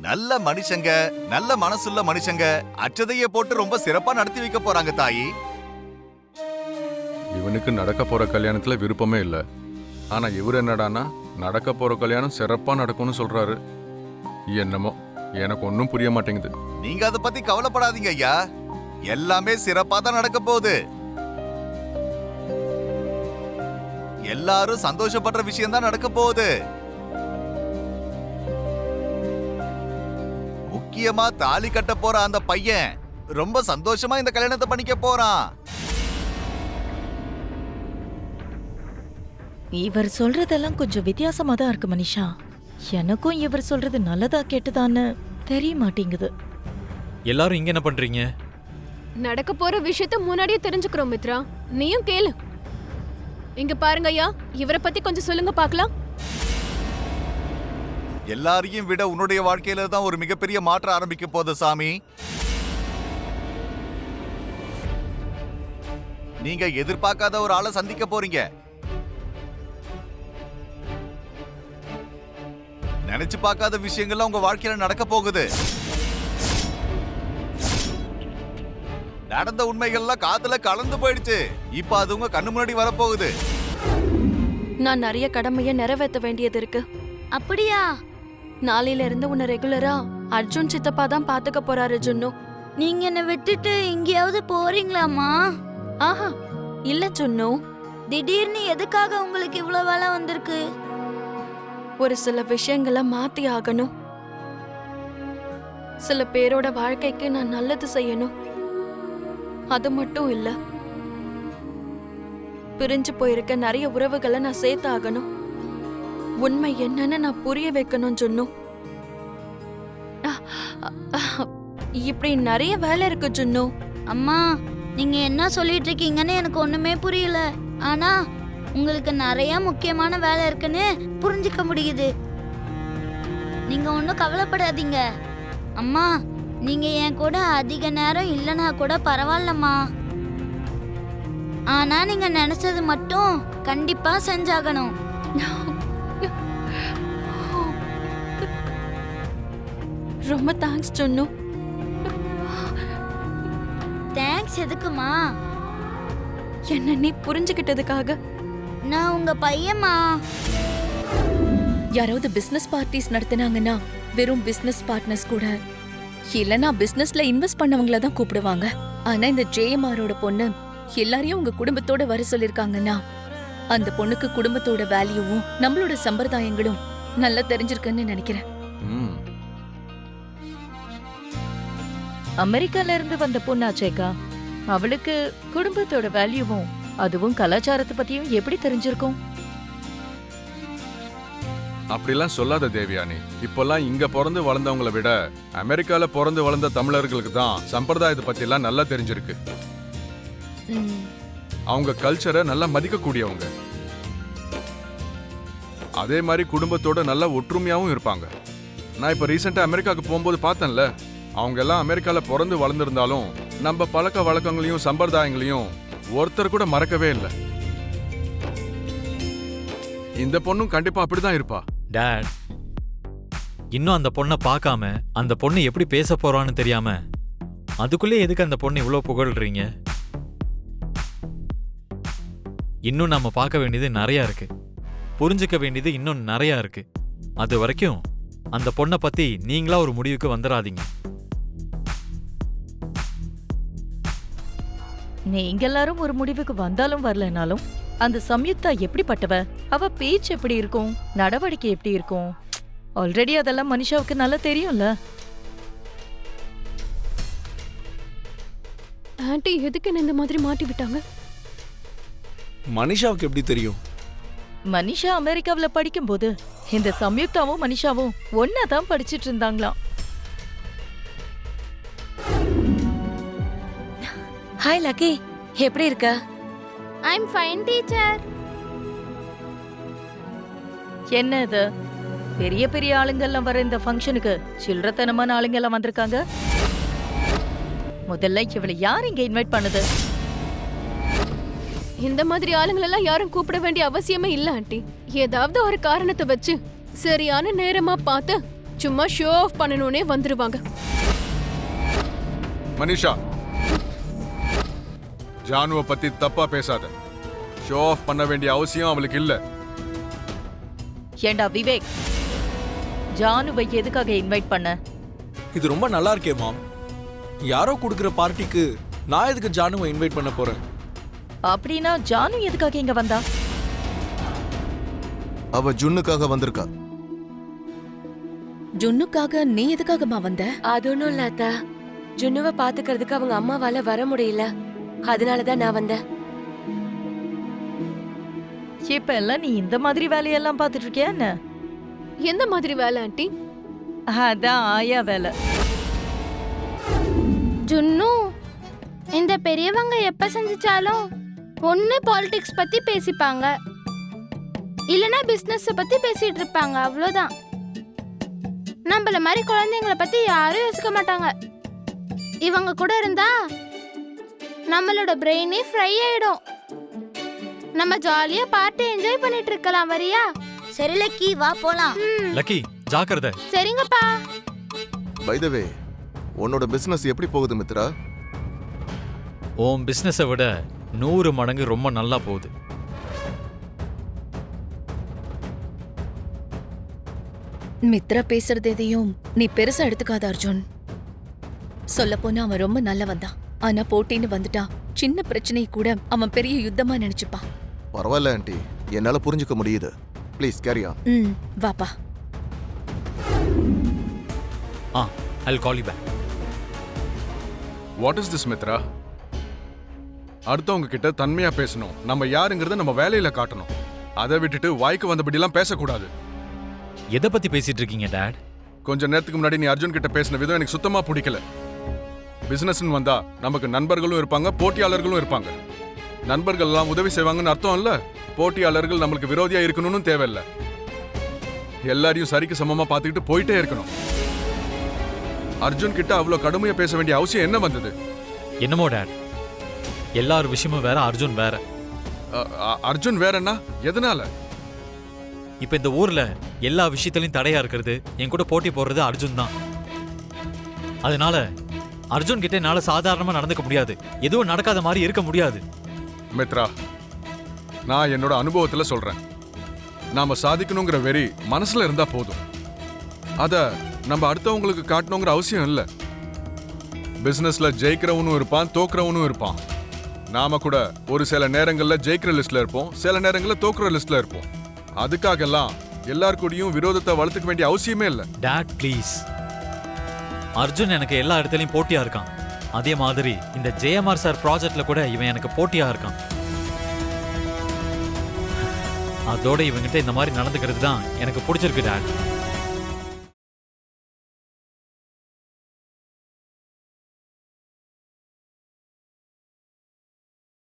நல்ல மனுஷங்க, நல்ல மனசுள்ள மனுஷங்க அச்சதைய போட்டு ரொம்ப சிறப்பா நடத்தி வைக்க போறாங்க தாயி. இவனுக்கு நடக்க போற கல்யாணத்துல விருப்பமே இல்ல. ஆனா இவர் என்னடானா நடக்க போற கல்யாணம் சிறப்பா நடக்கும்னு சொல்றாரு. என்னமோ எனக்கு ஒன்னும் புரிய மாட்டேங்குது. நீங்க அத பத்தி கவலைப்படாதீங்க ஐயா, எல்லாமே சிறப்பா தான் நடக்க போகுது. எல்லாரும் சந்தோஷப்படுற விஷயம் தான் நடக்க போகுது. முக்கியமா தாலி கட்ட போற அந்த பையன் ரொம்ப சந்தோஷமா இந்த கல்யாணத்தை பண்ணிக்க போறான். இவர் சொல்றதெல்லாம் கொஞ்சம் வித்தியாசமா தான் இருக்கு மனிஷா. எனக்கும் இவர் சொல்றது நல்லதா கெட்டதான்னு தெரிய மாட்டேங்குது. எல்லாரும் இங்க என்ன பண்றீங்க? நடக்க போற விஷயத்த முன்னாடியே தெரிஞ்சுக்கிறோம் மித்ரா, நீயும் கேளு. இங்க பாருங்க ஐயா, இவரை பத்தி கொஞ்சம் சொல்லுங்க பார்க்கலாம். எல்லாரையும் விட உன்னுடைய வாழ்க்கையில தான் ஒரு மிகப்பெரிய மாற்றம் ஆரம்பிக்க போகுது சாமி. நீங்க எதிர்பார்க்காத ஒரு ஆளை சந்திக்க போறீங்க. நினைச்சு பார்க்காத விஷயங்கள்லாம் உங்க வாழ்க்கையில நடக்க போகுது. நடந்த உண்மைகள்லாம் காத்துல கலந்து போயிடுச்சு. இப்ப அது உங்க கண்ணு முன்னாடி வரப்போகுது. நான் நிறைய கடமைய நிறைவேற்ற வேண்டியது இருக்கு. அப்படியா? நாளையில இருந்து உன்னை ரெகுலரா அர்ஜுன் சித்தப்பா தான் பாத்துக்க போறாரு ஜுன்னு. நீங்க என்ன விட்டுட்டு எங்கேயாவது போறீங்களாமா? ஆஹா இல்ல ஜுன்னு, திடீர்னு எதுக்காக உங்களுக்கு இவ்வளவு வேலை வந்திருக்கு? ஒரு சில விஷயங்களை மாத்தி ஆகணும். சில பேரோட வாழ்க்கைக்கு நான் நல்லது செய்யணும். அது மட்டும் இல்ல, பிரிஞ்சு போயிருக்க நிறைய உறவுகளை நான் சேர்த்து ஆகணும். உண்மை என்னன்னு நான் புரிய வைக்கணும் ஜுன்னு. இப்படி நிறைய வேலை இருக்கு ஜுன்னு. அம்மா, நீங்க என்ன சொல்லிட்டு இருக்கீங்கன்னு எனக்கு ஒண்ணுமே புரியல. ஆனா உங்களுக்கு நிறைய முக்கியமான வேலை இருக்குன்னு புரிஞ்சுக்க முடியுது. நீங்க ஒன்னும் கவலைப்படாதீங்க அம்மா. நீங்க என் கூட அதிக நேரம் இல்லனா கூட பரவாயில்லம்மா. ஆனா நீங்க நினைச்சது மட்டும் கண்டிப்பா செஞ்சாகணும். ரொம்ப தேங்க்ஸ் ஜுன்னு. தேங்க்ஸ் எதுக்குமா? என்ன நீ புரிஞ்சுக்கிட்டதுக்காக. நான் உங்க பையன்மா. யாராவது பிசினஸ் பார்ட்டிஸ் நடத்தினாங்கன்னா வெறும் பிசினஸ் பார்ட்னர்ஸ் கூட இல்லனா பிசினஸ்ல இன்வெஸ்ட் பண்ணவங்கள தான் கூப்பிடுவாங்க. ஆனா இந்த ஜேஎம்ஆரோட பொண்ணு எல்லாரையும் உங்க குடும்பத்தோட வர சொல்லிருக்காங்கன்னா அந்த பொண்ணுக்கு குடும்பத்தோட வேல்யூவும் நம்மளோட சம்பிரதாயங்களும் நல்லா தெரிஞ்சிருக்குன்னு நினைக்கிறேன். அமெரிக்கால இருந்து வந்த பொண்ணாச்சேக்கா, அவளுக்கு குடும்பத்தோட வேல்யூவும் அதுவும் கலாச்சாரத்தை பத்தியும் எப்படி தெரிஞ்சிருக்கும்? அப்படிலாம் சொல்லாத தேவியானி. இப்பெல்லாம் இங்க பிறந்து வளர்ந்தவங்களை விட அமெரிக்கால பிறந்து வளர்ந்த தமிழர்களுக்கு தான் சம்பிரதாயத்தை பத்தி எல்லாம் நல்லா தெரிஞ்சிருக்கு. அவங்க கல்ச்சரை நல்லா மதிக்கக்கூடியவங்க. அதே மாதிரி குடும்பத்தோட நல்லா ஒற்றுமையாவும் இருப்பாங்க. நான் இப்ப ரீசெண்டா அமெரிக்காவுக்கு போகும்போது பார்த்தேன்ல, அவங்க எல்லாம் அமெரிக்கால பிறந்து வளர்ந்திருந்தாலும் நம்ம பழக்க வழக்கங்களையும் சம்பிரதாயங்களையும் ஒருத்தர் கூட மறக்கவே இல்லை. இந்த பொண்ணும் கண்டிப்பா அப்படிதான் இருப்பா. டாட், இன்னும் அந்த பொண்ணை பார்க்காம அந்த பொண்ணு எப்படி பேச போறான்னு தெரியாம அதுக்குள்ளே எதுக்கு அந்த பொண்ணு இவ்வளோ புகழ்றீங்க? இன்னும் நம்ம பார்க்க வேண்டியது நிறையா இருக்கு, புரிஞ்சுக்க வேண்டியது இன்னும் நிறையா இருக்கு. அது வரைக்கும் அந்த பொண்ணை பத்தி நீங்களா ஒரு முடிவுக்கு வந்துடாதீங்க. நீங்க எல்லாரும் ஒரு முடிவுக்கு வந்தாலும் வரலனாலும் அந்த சம்யுக்தா எப்படிப்பட்டவ, அவ பேச்சு எப்படி இருக்கும், நடவடிக்கை எப்படி இருக்கும், ஆல்ரெடி அதெல்லாம் மனிஷாவுக்கு நல்லா தெரியும்ல. ஆன்ட்டி எதுக்கு என்ன இந்த மாதிரி மாட்டி விட்டாங்க? மனிஷாவுக்கு எப்படி தெரியும்? மனிஷா அமெரிக்காவுல படிக்கும்போது இந்த சம்யுக்தாவும் மனிஷாவும் ஒன்னா தான் படிச்சிட்டு இருந்தாங்களாம். ஹாய் லக்கி, எப்படி இருக்க? ஐ அம் ஃபைன் டீச்சர். என்ன இது, பெரிய பெரிய ஆளுங்கெல்லாம் வர இந்த ஃபங்க்ஷனுக்கு சில்லறத்தனமான ஆளுங்கெல்லாம் வந்திருக்காங்க. முதல்ல இவளை யார் இங்க இன்வைட் பண்ணுது? இந்த மாதிரி ஆளுங்களெல்லாம் யாரும் கூப்பிட வேண்டிய அவசியமே இல்ல ஆண்டி. ஏதாவது ஒரு காரணத்தை வச்சு சரியான நேரமா பார்த்து சும்மா ஷோ ஆஃப் பண்ணணும்னே வந்துருவாங்க. மனிஷா, ஜானுவை பத்தி தப்பா பேசாத. ஷோ ஆஃப் பண்ண வேண்டிய அவசியம் அவளுக்கு இல்ல. ஏண்டா விவேக், ஜானுவை எதுக்காக இன்வைட் பண்ண? இது ரொம்ப நல்லா இருக்கே மாம். யாரோ கொடுக்குற பார்ட்டிக்கு நான் எதுக்கு ஜானுவை இன்வைட் பண்ண போறேன்? அப்படின்னா ஜானு எதுக்காக இங்க வந்தா? அவ ஜுன்னுக்காக வந்திருக்கா. ஜுன்னுக்காக நீ எதுக்காகமா வந்த? அது ஒண்ணும் இல்ல அத்தா. ஜுன்னுவை பாத்துக்கிறதுக்கு அவங்க அம்மாவால வர முடியல, அதனாலதான் நான் வந்தேன். இப்ப எல்லாம் நீ இந்த மாதிரி வேலையெல்லாம் பார்த்துட்டு இருக்கியா என்ன? எந்த மாதிரி வேலை ஆண்டி? அதான் ஆயா வேலை. ஜுன்னு, இந்த பெரியவங்க எப்ப செஞ்சாலும் ஒண்ணு பாலிடிக்ஸ் பத்தி பேசிப்பாங்க, இல்லனா பிசினஸ் பத்தி பேசிட்டு இருப்பாங்க, அவ்வளவுதான். நம்மள மாதிரி குழந்தைங்களை பத்தி யாரும் யோசிக்க மாட்டாங்க. இவங்க கூட இருந்தா நம்மளோட பிரெயினே ஃப்ரை ஆயிடும். நம்ம ஜாலியா பார்ட்டி என்ஜாய் பண்ணிட்டு இருக்கலாம். வரியா? சரி லக்கி, வா போலாம். லக்கி, ஜாக்கிரதை. சரிங்கப்பா. பை தி வே, உன்னோட பிசினஸ் எப்படி போகுது மித்ரா? உன் பிசினஸை விட 100 மடங்கு ரொம்ப நல்லா போகுது. மித்ரா பேசுறது எதையும் நீ பெருசா எடுத்துக்காத அர்ஜுன். சொல்லப்போனா அவன் ரொம்ப நல்லவன் தான். ஆனா போட்டின்னு வந்துட்டா சின்ன பிரச்சனை கூட அவன் பெரிய யுத்தமா நினைச்சுப்பான். பரவாயில்ல ஆண்டி, என்னால புரிஞ்சுக்க முடியுது. Please carry on. வாப்பா. I'll call you back. What is this Mitra? அடுத்தவங்க கிட்ட தன்மையா பேசணும். நம்ம யாருங்கிறத நம்ம வேலையில காட்டணும். அதை விட்டுட்டு வாய்க்கு வந்தபடிலாம் பேசக்கூடாது. எதை பத்தி பேசிட்டு இருக்கீங்க டாட்? கொஞ்ச நேரத்துக்கு முன்னாடி நீ அர்ஜுன் கிட்ட பேசின விதம் எனக்கு சுத்தமா பிடிக்கல. பிசினஸ்னு வந்தா நமக்கு நண்பர்களும் இருப்பாங்க, போட்டியாளர்களும் இருப்பாங்க. நண்பர்கள் எல்லாம் உதவி செய்வாங்கன்னு அர்த்தம் இல்ல. போட்டியாளர்கள் நம்மளுக்கு விரோதியா இருக்கணும்னு தேவையில்ல. எல்லாரையும் சரிக்கு சமமா பார்த்துக்கிட்டு போயிட்டே இருக்கணும். அர்ஜுன் கிட்ட அவ்வளவு கடுமையா பேச வேண்டிய அவசியம் என்ன வந்தது? என்னமோ டாட், எல்லார் விஷயமும் வேற, அர்ஜுன் வேற. அர்ஜுன் வேறன்னா எதனால? இப்ப இந்த ஊர்ல எல்லா விஷயத்திலையும் தடையா இருக்கிறது, என் கூட போட்டி போடுறது அர்ஜுன் தான். அதனால அர்ஜுன் கிட்ட என்னால சாதாரணமா நடந்துக்க முடியாது. எதுவும் நடக்காத மாதிரி இருக்க முடியாது. மித்ரா, நான் என்னோட அனுபவத்துல சொல்றேன். நாம சாதிக்கணுங்கிற வெறி மனசுல இருந்தா போதும். அத நம்ம அடுத்தவங்களுக்கு காட்டணுங்கிற அவசியம் இல்ல. பிசினஸ்ல ஜெயிக்கிறவனும் இருப்பான், தோக்குறவனும் இருப்பான். நாம கூட ஒரு சில நேரங்கள்ல ஜெயிக்கிற லிஸ்ட்ல இருப்போம், சில நேரங்கள்ல தோக்குற லிஸ்ட்ல இருப்போம். அதுக்காகலாம் எல்லாருக்கூடயும் விரோதத்தை வளர்த்துக்க வேண்டிய அவசியமே இல்ல. Dot please. அர்ஜுன் எனக்கு எல்லா இடத்துலயும் போட்டியா இருக்கான். அதே மாதிரி இந்த ஜெயமார் சார் ப்ராஜெக்ட்ல கூட இவன் எனக்கு போட்டியா இருக்கான். அதோட இவங்கிட்ட இந்த மாதிரி நடந்துக்கிறது தான் எனக்கு பிடிச்சிருக்கு டாட்.